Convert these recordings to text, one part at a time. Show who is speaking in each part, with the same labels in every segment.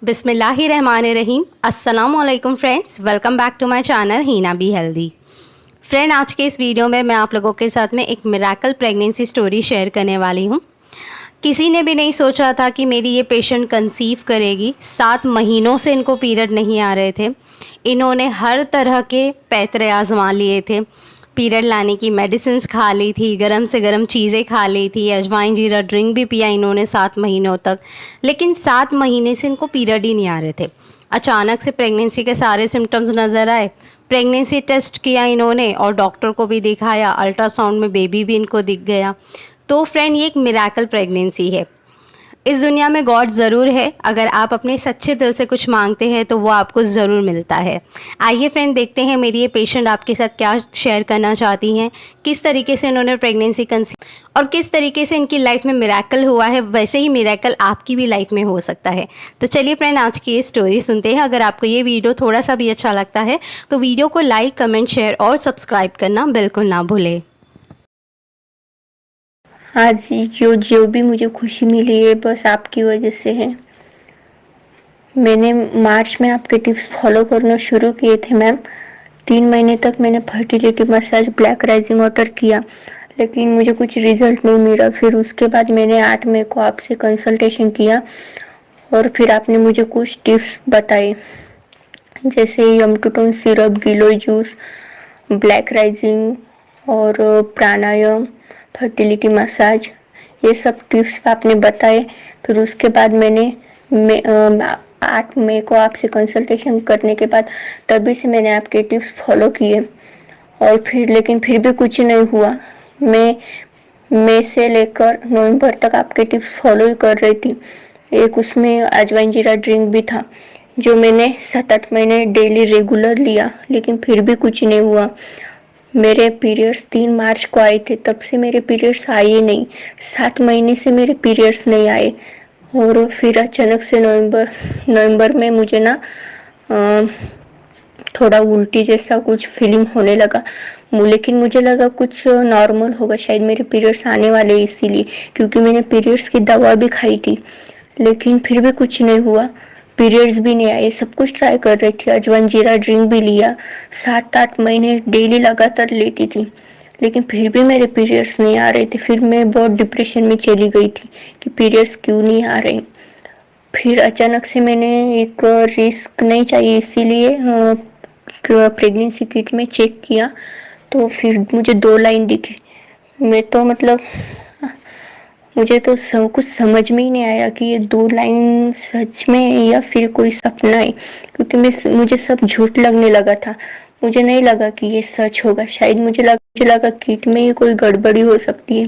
Speaker 1: बिस्मिल्लाहिर्रहमानिर्रहीम। अस्सलामुअलैकुम friends, welcome back to my channel Heena be healthy. Friend, आज के इस वीडियो में मैं आप लोगों के साथ में एक मिरेकल प्रेगनेंसी स्टोरी शेयर करने वाली हूँ। किसी ने भी नहीं सोचा था कि मेरी ये पेशेंट कंसीव करेगी। 7 महीनों से इनको पीरियड नहीं आ रहे थे। इन्होंने हर तरह के पैतरे आजमा लिए थे। पीरियड लाने की मेडिसिन खा ली थी, गरम से गरम चीज़ें खा ली थी, अजवाइन जीरा ड्रिंक भी पिया इन्होंने 7 महीनों तक। लेकिन 7 महीने से इनको पीरियड ही नहीं आ रहे थे। अचानक से प्रेगनेंसी के सारे सिम्टम्स नज़र आए। प्रेगनेंसी टेस्ट किया इन्होंने और डॉक्टर को भी दिखाया। अल्ट्रासाउंड में बेबी भी इनको दिख गया। तो फ्रेंड, ये एक मिरेकल प्रेगनेंसी है। इस दुनिया में गॉड ज़रूर है। अगर आप अपने सच्चे दिल से कुछ मांगते हैं तो वो आपको ज़रूर मिलता है। आइए फ्रेंड, देखते हैं मेरी ये पेशेंट आपके साथ क्या शेयर करना चाहती हैं, किस तरीके से उन्होंने प्रेगनेंसी कंसीव और किस तरीके से इनकी लाइफ में मिरेकल हुआ है। वैसे ही मिरेकल आपकी भी लाइफ में हो सकता है। तो चलिए फ्रेंड, आज की ये स्टोरी सुनते हैं। अगर आपको ये वीडियो थोड़ा सा भी अच्छा लगता है तो वीडियो को लाइक, कमेंट, शेयर और सब्सक्राइब करना बिल्कुल ना भूलें।
Speaker 2: आज जो जो भी मुझे खुशी मिली है बस आपकी वजह से है। मैंने मार्च में आपके टिप्स फॉलो करना शुरू किए थे मैम। 3 महीने तक मैंने fertility massage, black rising water किया, लेकिन मुझे कुछ रिजल्ट नहीं मिला। फिर उसके बाद मैंने 8 मई को आपसे कंसल्टेशन किया और फिर आपने मुझे कुछ टिप्स बताए, जैसे यम टू टोन सिरप, गिलोय जूस, ब्लैक राइजिंग और प्राणायाम, फर्टिलिटी मसाज, ये सब टिप्स आपने बताए। फिर उसके बाद मैंने 8 मई को आपसे कंसल्टेशन करने के बाद तभी से मैंने आपके टिप्स फॉलो किए और लेकिन फिर भी कुछ नहीं हुआ। मैं मई से लेकर नवंबर तक आपके टिप्स फॉलो ही कर रही थी। एक उसमें अजवाइन जीरा ड्रिंक भी था जो मैंने 7-8 महीने डेली रेगुलर लिया, लेकिन फिर भी कुछ नहीं हुआ। मेरे पीरियड्स 3 मार्च को आए थे, तब से मेरे पीरियड्स आए ही नहीं। 7 महीने से मेरे पीरियड्स नहीं आए और फिर अचानक से नवंबर में मुझे ना थोड़ा उल्टी जैसा कुछ फीलिंग होने लगा। लेकिन मुझे लगा कुछ नॉर्मल होगा, शायद मेरे पीरियड्स आने वाले इसीलिए, क्योंकि मैंने पीरियड्स की दवा भी खाई थी, लेकिन फिर भी कुछ नहीं हुआ। पीरियड्स भी नहीं आए। सब कुछ ट्राई कर रही थी, अजवाइन जीरा ड्रिंक भी लिया, 7-8 महीने डेली लगातार लेती थी, लेकिन फिर भी मेरे पीरियड्स नहीं आ रहे थे। फिर मैं बहुत डिप्रेशन में चली गई थी कि पीरियड्स क्यों नहीं आ रहे। फिर अचानक से मैंने एक रिस्क नहीं चाहिए इसीलिए प्रेगनेंसी किट में चेक किया, तो फिर मुझे 2 लाइन दिखे। मैं तो मतलब मुझे तो सब कुछ समझ में ही नहीं आया कि ये 2 लाइन सच में है या फिर कोई सपना है, क्योंकि मुझे सब झूठ लगने लगा था। मुझे नहीं लगा कि ये सच होगा। शायद मुझे लगा किट में ही कोई गड़बड़ी हो सकती है।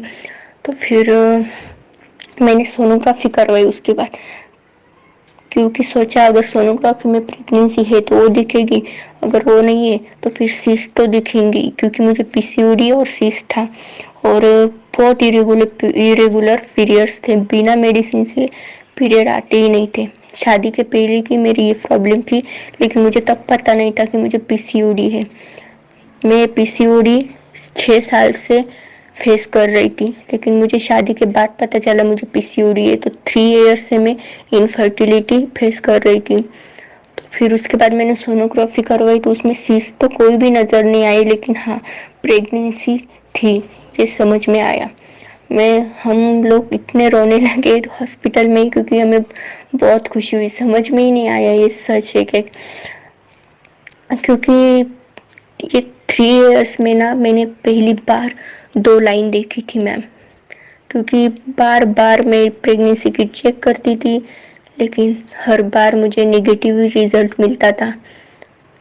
Speaker 2: तो फिर मैंने सोनोग्राफी करवाई उसके बाद, क्योंकि सोचा अगर सोनोग्राफी में प्रेगनेंसी है तो वो दिखेगी, अगर वो नहीं है तो फिर सिस्ट तो दिखेंगी, क्योंकि मुझे पीसीओडी और सिस्ट था और बहुत इरेगुलर पीरियड्स थे। बिना मेडिसिन से पीरियड आते ही नहीं थे। शादी के पहले की मेरी ये प्रॉब्लम थी, लेकिन मुझे तब पता नहीं था कि मुझे पीसीओडी है। मैं पीसीओडी 6 साल से फेस कर रही थी, लेकिन मुझे शादी के बाद पता चला मुझे पीसीओडी है। तो 3 ईयर्स से मैं इनफर्टिलिटी फेस कर रही थी। तो फिर उसके बाद मैंने सोनोग्राफी करवाई तो उसमें सिस्ट तो कोई भी नज़र नहीं आई, लेकिन हाँ प्रेगनेंसी थी, ये समझ में आया। हम लोग इतने रोने लगे हॉस्पिटल में, क्योंकि हमें बहुत खुशी हुई। समझ में ही नहीं आया ये सच है क्या, क्योंकि ये 3 ईयर्स में ना मैंने पहली बार 2 लाइन देखी थी मैम। क्योंकि बार बार मैं प्रेगनेंसी किट चेक करती थी, लेकिन हर बार मुझे नेगेटिव रिजल्ट मिलता था।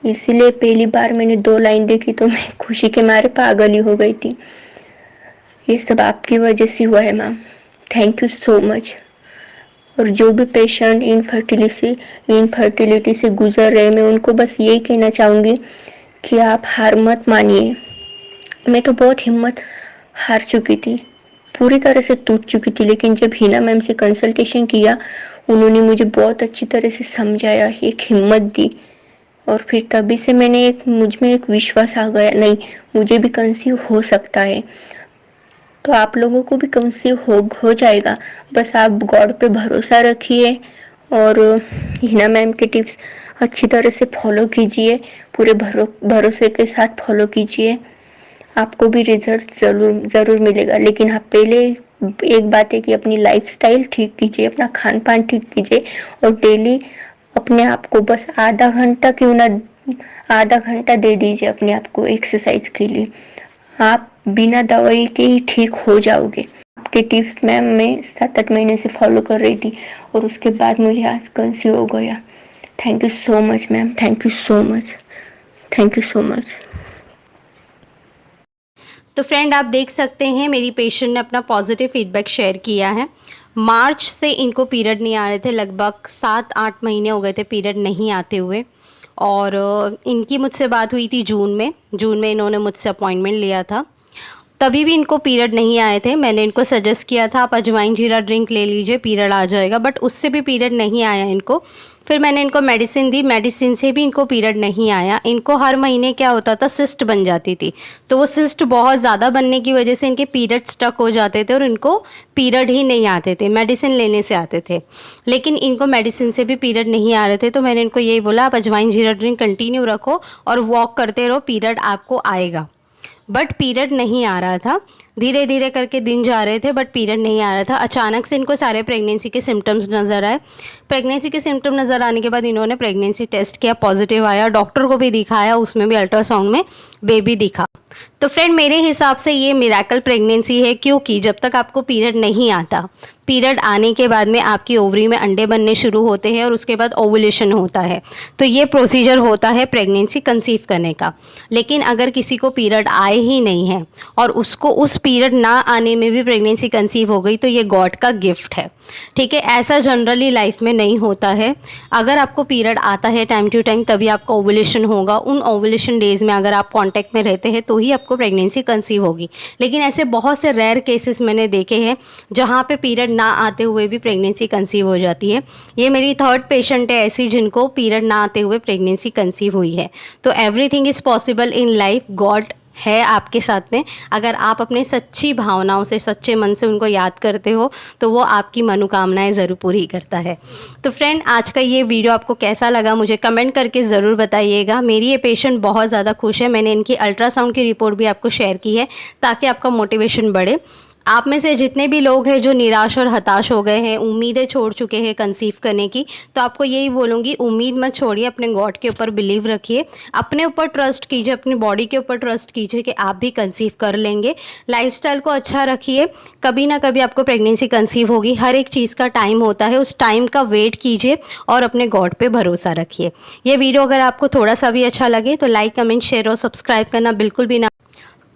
Speaker 2: इसीलिए पहली बार मैंने 2 लाइन देखी तो मैं खुशी के मारे पागल ही हो गई थी। ये सब आपकी वजह से हुआ है ma'am, thank you so much. और जो भी पेशेंट इनफर्टिलिटी से गुजर रहे, मैं उनको बस यही कहना चाहूँगी कि आप हार मत मानिए। मैं तो बहुत हिम्मत हार चुकी थी, पूरी तरह से टूट चुकी थी, लेकिन जब हिना मैम से कंसल्टेशन किया, उन्होंने मुझे बहुत अच्छी तरह से समझाया, एक हिम्मत दी और फिर तभी से मुझ में एक विश्वास आ गया, नहीं मुझे भी कंसीव हो सकता है। तो आप लोगों को भी कंसीव हो जाएगा। बस आप गॉड पे भरोसा रखिए और हिना मैम के टिप्स अच्छी तरह से फॉलो कीजिए, पूरे भरोसे के साथ फॉलो कीजिए, आपको भी रिजल्ट ज़रूर मिलेगा। लेकिन आप पहले एक बात है कि अपनी लाइफस्टाइल ठीक कीजिए, अपना खान पान ठीक कीजिए और डेली अपने आप को बस आधा घंटा क्यों ना आधा घंटा दे दीजिए अपने आप को एक्सरसाइज के लिए। आप बिना दवाई के ही ठीक हो जाओगे। आपके टिप्स मैम मैं 7-8 महीने से फॉलो कर रही थी और उसके बाद मुझे आज कंसीव हो गया। Thank you so much ma'am, thank you so much, thank you so much.
Speaker 1: तो फ्रेंड आप देख सकते हैं मेरी पेशेंट ने अपना पॉजिटिव फीडबैक शेयर किया है। मार्च से इनको पीरियड नहीं आ रहे थे, लगभग 7-8 महीने हो गए थे पीरियड नहीं आते हुए। और इनकी मुझसे बात हुई थी जून में इन्होंने मुझसे अपॉइंटमेंट लिया था। तभी भी इनको पीरियड नहीं आए थे। मैंने इनको सजेस्ट किया था आप अजवाइन जीरा ड्रिंक ले लीजिए, पीरियड आ जाएगा, बट उससे भी पीरियड नहीं आया इनको। फिर मैंने इनको मेडिसिन दी, मेडिसिन से भी इनको पीरियड नहीं आया। इनको हर महीने क्या होता था, सिस्ट बन जाती थी। तो वो सिस्ट बहुत ज़्यादा बनने की वजह से इनके पीरियड स्टक हो जाते थे और इनको पीरियड ही नहीं आते थे, मेडिसिन लेने से आते थे। लेकिन इनको मेडिसिन से भी पीरियड नहीं आ रहे थे, तो मैंने इनको यही बोला आप अजवाइन जीरा ड्रिंक कंटिन्यू रखो और वॉक करते रहो, पीरियड आपको आएगा। बट पीरियड नहीं आ रहा था, धीरे धीरे करके दिन जा रहे थे बट पीरियड नहीं आ रहा था। अचानक से इनको सारे प्रेगनेंसी के सिम्टम्स नज़र आए। प्रेगनेंसी के सिम्टम नज़र आने के बाद इन्होंने प्रेगनेंसी टेस्ट किया, पॉजिटिव आया, डॉक्टर को भी दिखाया, उसमें भी अल्ट्रासाउंड में बेबी दिखा। तो फ्रेंड मेरे हिसाब से ये मिरेकल प्रेगनेंसी है, क्योंकि जब तक आपको पीरियड नहीं आता, पीरियड आने के बाद में आपकी ओवरी में अंडे बनने शुरू होते हैं और उसके बाद ओवुलेशन होता है। तो ये प्रोसीजर होता है प्रेगनेंसी कंसीव करने का। लेकिन अगर किसी को पीरियड आए ही नहीं है और उसको उस पीरियड ना आने में भी प्रेगनेंसी कंसीव हो गई, तो ये गॉड का गिफ्ट है। ठीक है, ऐसा जनरली लाइफ में नहीं होता है। अगर आपको पीरियड आता है टाइम टू टाइम तभी आपका ओवुलेशन होगा। उन ओवुलेशन डेज में अगर आप कांटेक्ट में रहते हैं तो ही आपको प्रेगनेंसी कंसीव होगी। लेकिन ऐसे बहुत से रेयर केसेस मैंने देखे हैं जहाँ पे पीरियड ना आते हुए भी प्रेगनेंसी कंसीव हो जाती है। ये मेरी 3rd पेशेंट है ऐसी जिनको पीरियड ना आते हुए प्रेगनेंसी कंसीव हुई है। तो everything is possible in life, God है आपके साथ में। अगर आप अपने सच्ची भावनाओं से, सच्चे मन से उनको याद करते हो तो वो आपकी मनोकामनाएं ज़रूर पूरी करता है। तो फ्रेंड आज का ये वीडियो आपको कैसा लगा मुझे कमेंट करके ज़रूर बताइएगा। मेरी ये पेशेंट बहुत ज़्यादा खुश है। मैंने इनकी अल्ट्रासाउंड की रिपोर्ट भी आपको शेयर की है ताकि आपका मोटिवेशन बढ़े। आप में से जितने भी लोग हैं जो निराश और हताश हो गए हैं, उम्मीदें छोड़ चुके हैं कंसीव करने की, तो आपको यही बोलूँगी उम्मीद मत छोड़िए, अपने गॉड के ऊपर बिलीव रखिए, अपने ऊपर ट्रस्ट कीजिए, अपनी बॉडी के ऊपर ट्रस्ट कीजिए कि आप भी कंसीव कर लेंगे। लाइफस्टाइल को अच्छा रखिए, कभी ना कभी आपको प्रेगनेंसी कंसीव होगी। हर एक चीज़ का टाइम होता है, उस टाइम का वेट कीजिए और अपने गॉड पे भरोसा रखिए। ये वीडियो अगर आपको थोड़ा सा भी अच्छा लगे तो लाइक, कमेंट, शेयर और सब्सक्राइब करना बिल्कुल भी ना।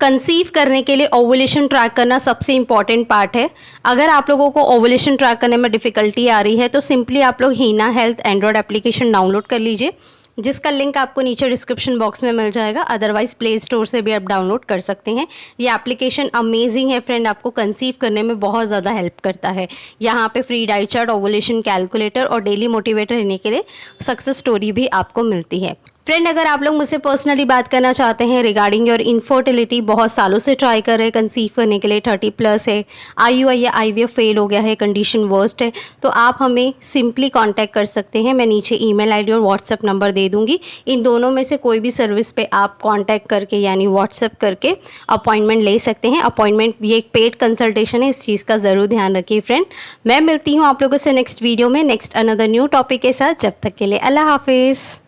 Speaker 1: कंसीव करने के लिए ओवुलेशन ट्रैक करना सबसे इम्पॉर्टेंट पार्ट है। अगर आप लोगों को ओवुलेशन ट्रैक करने में डिफ़िकल्टी आ रही है तो सिंपली आप लोग हीना हेल्थ एंड्रॉयड एप्लीकेशन डाउनलोड कर लीजिए, जिसका लिंक आपको नीचे डिस्क्रिप्शन बॉक्स में मिल जाएगा। अदरवाइज़ प्ले स्टोर से भी आप डाउनलोड कर सकते हैं। ये एप्लीकेशन अमेजिंग है फ्रेंड, आपको कंसीव करने में बहुत ज़्यादा हेल्प करता है। यहाँ पे free diet chart, ovulation calculator और डेली मोटिवेटर रहने के लिए सक्सेस स्टोरी भी आपको मिलती है। फ्रेंड अगर आप लोग मुझसे पर्सनली बात करना चाहते हैं रिगार्डिंग योर इनफर्टिलिटी, बहुत सालों से ट्राई कर रहे हैं कंसीव करने के लिए, 30+ है, IUI या IVF फेल हो गया है, कंडीशन वर्स्ट है, तो आप हमें सिंपली कांटेक्ट कर सकते हैं। मैं नीचे ईमेल आईडी और व्हाट्सएप नंबर दे दूंगी। इन दोनों में से कोई भी सर्विस पे आप कांटेक्ट करके यानी व्हाट्सएप करके अपॉइंटमेंट ले सकते हैं। अपॉइंटमेंट ये एक पेड कंसल्टेशन है, इस चीज़ का ज़रूर ध्यान रखिए फ्रेंड। मैं मिलती हूँ आप लोगों से नेक्स्ट वीडियो में नेक्स्ट अनदर न्यू टॉपिक के साथ। जब तक के लिए अल्लाह हाफिज़।